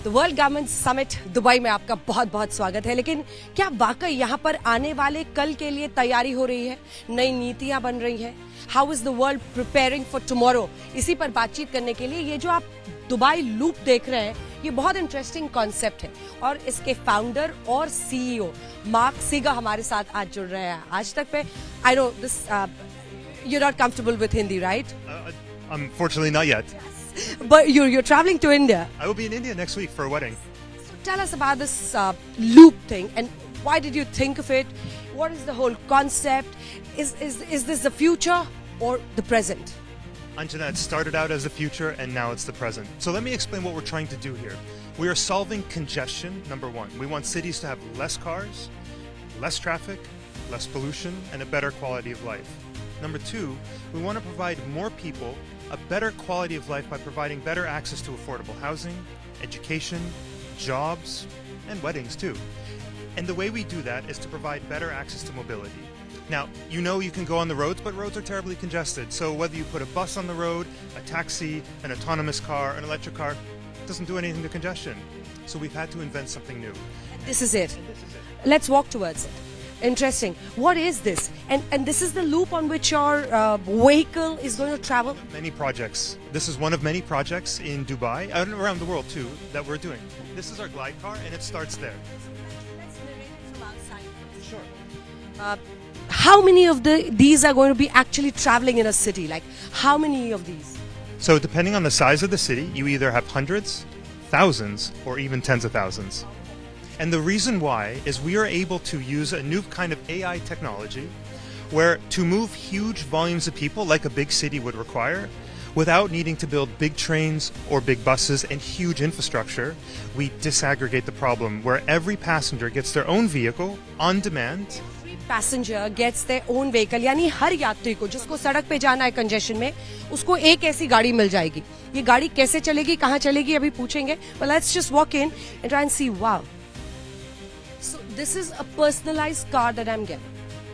The world government summit Dubai में आपका बहुत बहुत स्वागत है। लेकिन क्या वाकई यहाँ पर आने वाले कल के लिए तैयारी हो रही है? नई नीतियां बन रही हैं? How is the world preparing for tomorrow? इसी पर बातचीत करने के लिए ये जो आप दुबई लूप देख रहे हैं, ये बहुत इंटरेस्टिंग कॉन्सेप्ट है और इसके फाउंडर और सीईओ मार्क सीगर हमारे साथ आज जुड़ रहे हैं। आज तक पे I know this you're not comfortable with Hindi, right? Unfortunately, not yet. But you're traveling to India. I will be in India next week for a wedding. So tell us about this loop thing and why did you think of it? What is the whole concept? Is this the future or the present? Anjana, it started out as the future and now it's the present. So let me explain what we're trying to do here. We are solving congestion, number one. We want cities to have less cars, less traffic, less pollution, and a better quality of life. Number two, we want to provide more people a better quality of life by providing better access to affordable housing, education, jobs, and weddings too. And the way we do that is to provide better access to mobility. Now, you know you can go on the roads, but roads are terribly congested. So whether you put a bus on the road, a taxi, an autonomous car, an electric car, it doesn't do anything to congestion. So we've had to invent something new. This is it. Let's walk towards it. Interesting. What is this? And this is the loop on which your vehicle is going to travel? Many projects. This is one of many projects in Dubai and around the world too that we're doing. This is our Glydcar and it starts there. Let's narrate it from outside. Sure. How many of these are going to be actually traveling in a city? Like how many of these? So depending on the size of the city, you either have hundreds, thousands, or even tens of thousands. And the reason why is we are able to use a new kind of AI technology where to move huge volumes of people like a big city would require, without needing to build big trains or big buses and huge infrastructure, we disaggregate the problem where every passenger gets their own vehicle on demand. Every passenger gets their own vehicle. यानी हर यात्री को जिसको सड़क पे जाना है congestion में, उसको एक ऐसी गाड़ी मिल जाएगी। ये गाड़ी कैसे चलेगी, कहाँ चलेगी, अभी पूछेंगे। But let's just walk in and try and see. Wow. So this is a personalized car that I'm getting.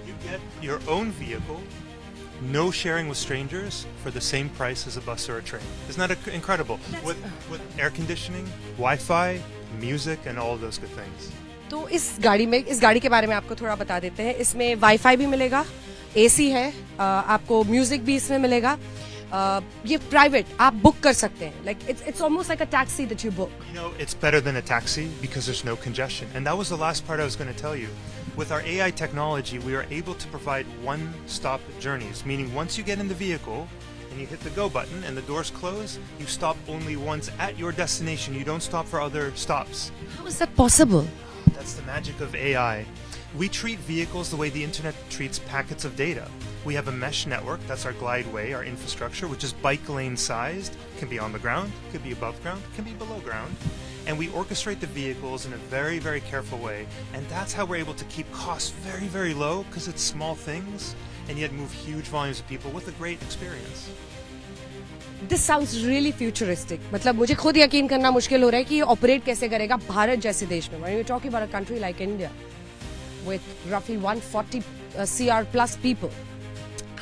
You get your own vehicle, no sharing with strangers for the same price as a bus or a train. Isn't that incredible? With air conditioning, Wi-Fi, music, and all of those good things. तो इस गाड़ी के बारे में आपको थोड़ा बता देते हैं। इसमें वाईफाई भी मिलेगा, एसी है, आपको म्यूजिक भी इसमें मिलेगा। ये प्राइवेट आप बुक कर सकते हैं। Like it's almost like a taxi that you book. You know, it's better than a taxi because there's no congestion. And that was the last part I was going to tell you. With our AI technology, we are able to provide one-stop journeys, meaning once you get in the vehicle and you hit the go button and the doors close, you stop only once at your destination. You don't stop for other stops. How is that possible? That's the magic of AI. We treat vehicles the way the internet treats packets of data. We have a mesh network, that's our Glydway, our infrastructure, which is bike lane sized, can be on the ground, could be above ground, can be below ground. And we orchestrate the vehicles in a very, very careful way. And that's how we're able to keep costs very, very low because it's small things and yet move huge volumes of people with a great experience. This sounds really futuristic. मतलब मुझे खुद यकीन करना मुश्किल हो रहा है कि ये ऑपरेट कैसे करेगा भारत जैसे देश में। When we're talking about a country like India with roughly 140 CR plus people.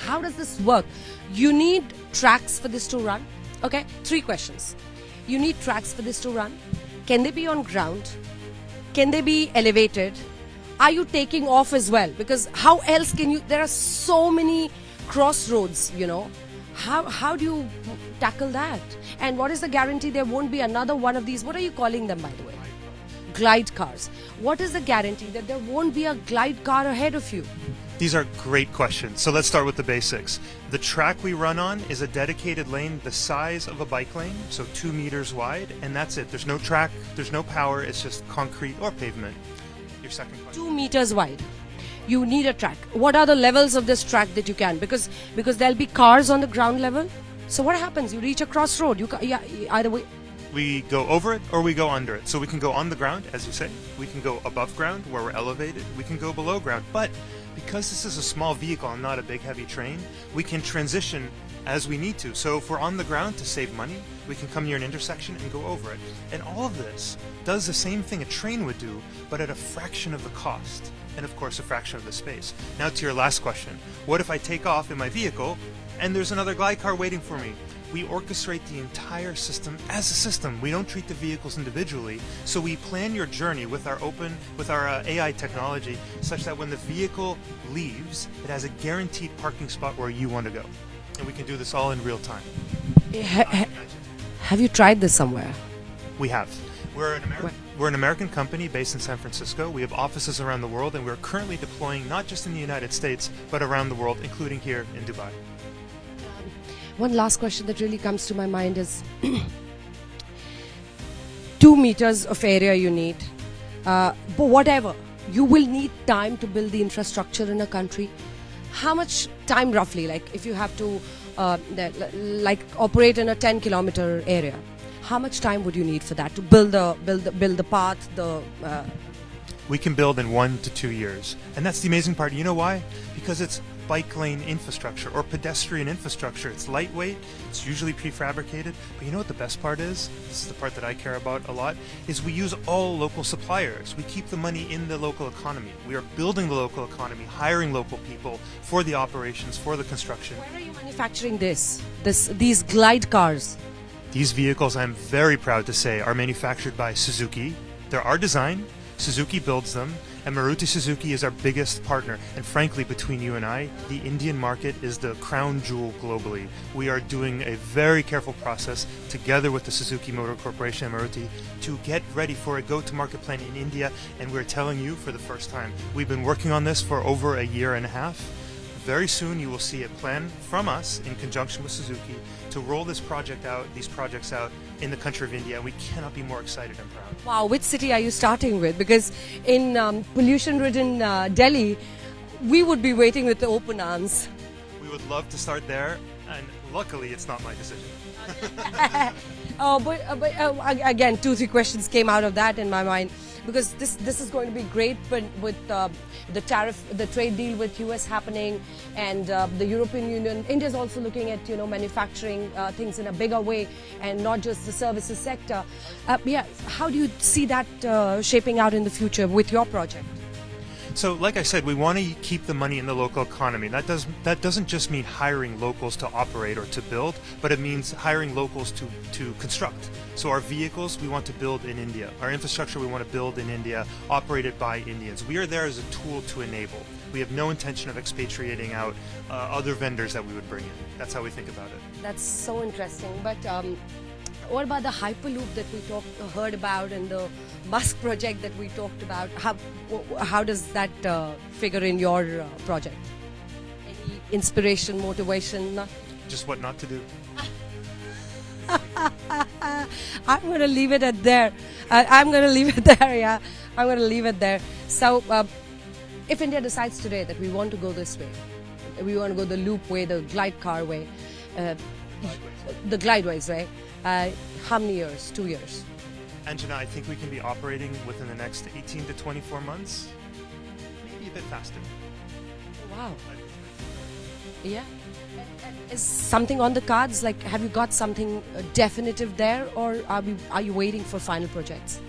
How does this work? You need tracks for this to run. Okay, 3 questions. You need tracks for this to run. Can they be on ground? Can they be elevated? Are you taking off as well? Because how else can you? There are so many crossroads, you know. How do you tackle that? And what is the guarantee there won't be another one of these? What are you calling them, by the way? Glydcars. What is the guarantee that there won't be a Glydcar ahead of you? These are great questions. So let's start with the basics. The track we run on is a dedicated lane the size of a bike lane, so 2 meters wide, and that's it. There's no track, there's no power, it's just concrete or pavement. Your second question. 2 meters wide. You need a track. What are the levels of this track that you can? Because there'll be cars on the ground level. So what happens? You reach a crossroad. Either way. We go over it or we go under it. So we can go on the ground, as you say. We can go above ground where we're elevated. We can go below ground. But because this is a small vehicle and not a big heavy train, we can transition as we need to. So if we're on the ground to save money, we can come near an intersection and go over it. And all of this does the same thing a train would do, but at a fraction of the cost. And of course, a fraction of the space. Now to your last question. What if I take off in my vehicle and there's another Glydcar waiting for me? we orchestrate the entire system as a system. We don't treat the vehicles individually. So we plan your journey with our AI technology such that when the vehicle leaves, it has a guaranteed parking spot where you want to go. And we can do this all in real time. Have you tried this somewhere? We have. We're an American company based in San Francisco. We have offices around the world, and we're currently deploying not just in the United States, but around the world, including here in Dubai. One last question that really comes to my mind is 2 meters of area you need, but whatever, you will need time to build the infrastructure in a country. How much time roughly, like if you have to operate in a 10-kilometer area, how much time would you need for that to build the path, We can build in 1 to 2 years. And that's the amazing part. You know why? Because it's bike lane infrastructure or pedestrian infrastructure. It's lightweight, it's usually prefabricated, but you know what the best part is? This is the part that I care about a lot, is we use all local suppliers. We keep the money in the local economy. We are building the local economy, hiring local people for the operations, for the construction. Where are you manufacturing these Glydcars? These vehicles, I'm very proud to say, are manufactured by Suzuki. They're our design, Suzuki builds them, and Maruti Suzuki is our biggest partner. And frankly, between you and I, the Indian market is the crown jewel globally. We are doing a very careful process together with the Suzuki Motor Corporation and Maruti to get ready for a go-to-market plan in India, and we're telling you for the first time. We've been working on this for over a year and a half. Very soon you will see a plan from us in conjunction with Suzuki to roll these projects out in the country of India. We cannot be more excited and proud. Wow, which city are you starting with? Because in pollution-ridden Delhi, we would be waiting with the open arms. We would love to start there, and luckily it's not my decision. Again, 2-3 questions came out of that in my mind. Because this is going to be great, but with the trade deal with US happening, and the European Union, India's also looking at manufacturing things in a bigger way, and not just the services sector. How do you see that shaping out in the future with your project? So, like I said, we want to keep the money in the local economy. That doesn't just mean hiring locals to operate or to build, but it means hiring locals to construct. So our vehicles we want to build in India. Our infrastructure we want to build in India, operated by Indians. We are there as a tool to enable. We have no intention of expatriating out other vendors that we would bring in. That's how we think about it. That's so interesting. But what about the Hyperloop that we heard about, and the Musk project that we talked about? How does that figure in your project? Any inspiration, motivation? Nothing? Just what not to do. I'm going to leave it at there. I'm going to leave it there, yeah. I'm going to leave it there. So, if India decides today that we want to go this way, we want to go the loop way, the Glydcar way, the Glydways way, how many years? 2 years? Anjana, I think we can be operating within the next 18 to 24 months, maybe a bit faster. Wow. Yeah. Is something on the cards? Like, have you got something definitive there, or are you waiting for final projects?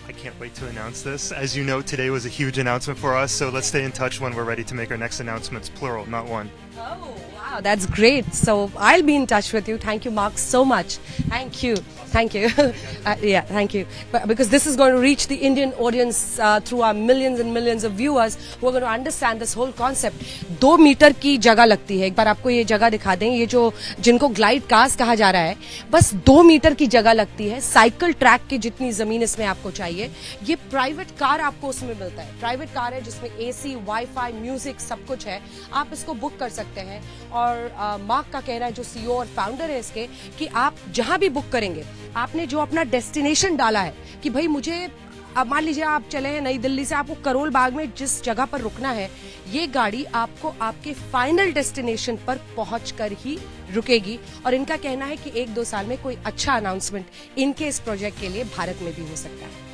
I can't wait to announce this. As you know, today was a huge announcement for us, so let's stay in touch when we're ready to make our next announcements, plural, not one. Oh, wow, that's great. So I'll be in touch with you. Thank you, Mark, so much. Thank you. Thank you. Yeah, thank you. Because this is going to reach the Indian audience through our millions and millions of viewers who are going to understand this whole concept. 2 metre की जगह लगती है. एक बार आपको ये जगह दिखा दें. ये जो जिनको ग्लाइड कार्स कहा जा रहा है, बस 2 मीटर की जगह लगती है. साइकिल ट्रैक की जितनी जमीन इसमें आपको चाहिए. ये प्राइवेट कार आपको उसमें मिलता है. प्राइवेट कार है जिसमें एसी, वाईफाई, म्यूजिक सब कुछ है. आप इसको बुक कर सकते हैं. और मार्क का कहना है, जो सीईओ और फाउंडर है इसके, कि आप जहां भी बुक करेंगे, आपने जो अपना डेस्टिनेशन डाला है कि भाई मुझे, अब मान लीजिए आप चले हैं नई दिल्ली से, आपको करोल बाग में जिस जगह पर रुकना है, ये गाड़ी आपको आपके फाइनल डेस्टिनेशन पर पहुंचकर ही रुकेगी. और इनका कहना है कि 1-2 साल में कोई अच्छा अनाउंसमेंट इनके इस प्रोजेक्ट के लिए भारत में भी हो सकता है.